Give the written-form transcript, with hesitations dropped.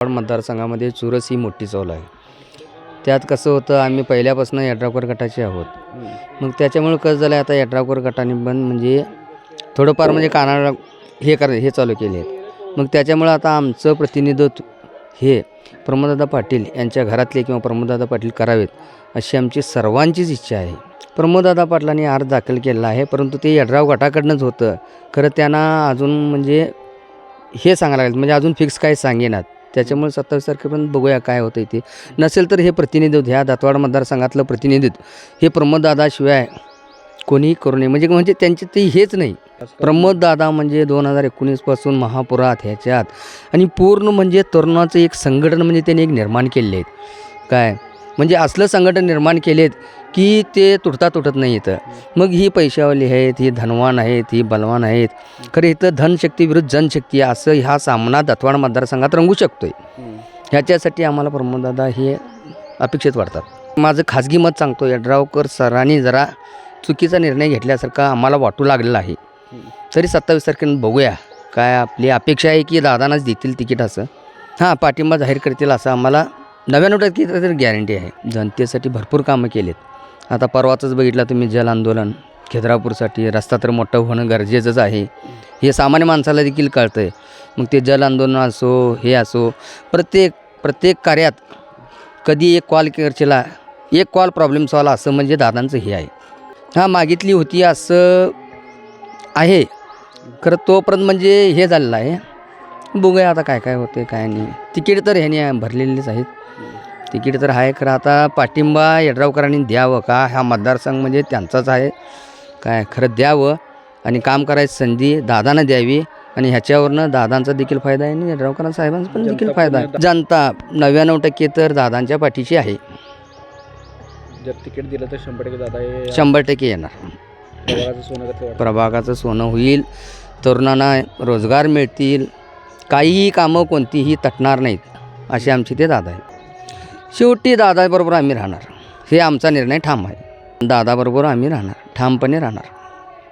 मतदारसंघामध्ये चुरस ही मोठी चौल आहे. त्यात कसं होतं, आम्ही पहिल्यापासून यड्रावकर गटाचे आहोत. मग त्याच्यामुळे कसं झालं, आता यड्रावकर गटाने पण म्हणजे थोडंफार म्हणजे कानाला हे चालू केले आहेत. मग त्याच्यामुळं आता आमचं प्रतिनिधित्व हे प्रमोददादा पाटील यांच्या घरातले किंवा प्रमोददादा पाटील करावेत अशी आमची सर्वांचीच इच्छा आहे. प्रमोददादा पाटलांनी अर्ज दाखल केलेला आहे, परंतु ते यड्राव गटाकडनंच होतं. खरं त्यांना अजून म्हणजे हे सांगायला लागेल, म्हणजे अजून फिक्स काय सांगेनात. त्याच्यामुळे 27 तारखेपर्यंत बघूया काय होतं ते. नसेल तर हे प्रतिनिधित्व ह्या दातवाड मतदारसंघातलं प्रतिनिधित्व हे प्रमोददादाशिवाय कोणीही करू नये. म्हणजे त्यांचे ते हेच नाही. प्रमोददादा म्हणजे 2019पासून महापुरात ह्याच्यात आणि पूर्ण म्हणजे तरुणाचं एक संघटन म्हणजे त्यांनी एक निर्माण केले आहेत. काय म्हणजे असलं संघटन निर्माण केलेत की ते तुटत नाही इथं. मग ही पैशावाली आहेत, ही धनवान आहेत, ही बलवान आहेत. खरं इथं धनशक्ती विरुद्ध जनशक्ती असं ह्या सामना दातवाड मतदारसंघात रंगू शकतो आहे. ह्याच्यासाठी आम्हाला प्रमोददादा हे अपेक्षित वाटतात. माझं खाजगी मत सांगतो, यड्रावकर सरांनी जरा चुकीचा निर्णय घेतल्यासारखा आम्हाला वाटू लागलेला आहे. तरी 27 तारखेला बघूया. काय आपली अपेक्षा आहे की दादांनाच देतील तिकीट असं. हां, पाठिंबा जाहीर करतील असं आम्हाला 99% तर गॅरंटी आहे. जनतेसाठी भरपूर कामं केलेत. आता परवाचंच बघितलं तुम्ही, जल आंदोलन खिद्रापूरसाठी रस्ता तर मोठं होणं गरजेचंच आहे. हे सामान्य माणसाला देखील कळतं आहे. मग ते जल आंदोलन असो, हे असो, प्रत्येक कार्यात कधी एक कॉल करशीला, एक कॉल प्रॉब्लेम सॉल्व असं म्हणजे दादांचं हे आहे. हां, मागितली होती असं आहे. खरं तोपर्यंत म्हणजे हे झालेलं आहे. बघूया आता काय होते काय नाही. तिकीट तर ह्याने भरलेलीच आहेत. तिकीट तर आहे. खरं आता पाठिंबा यड्रावकरांनी द्यावं का, हा मतदारसंघ म्हणजे त्यांचाच आहे. काय खरं द्यावं आणि काम करायची संधी दादांना द्यावी आणि ह्याच्यावरनं दादांचा देखील फायदा आहे आणि यड्रावकर साहेबांचा पण देखील फायदा आहे. जनता 99% तर दादांच्या पाठीशी आहे. जर तिकीट दिलं तर 100% दादा 100% येणार. प्रभागाचं सोनं होईल. तरुणांना रोजगार मिळतील. काहीही कामं कोणतीही तटणार नाहीत असे आमचे ते दादा आहेत. शेवटी दादाबरोबर आम्ही राहणार, हे आमचा निर्णय ठाम आहे. दादाबरोबर आम्ही राहणार, ठामपणे राहणार.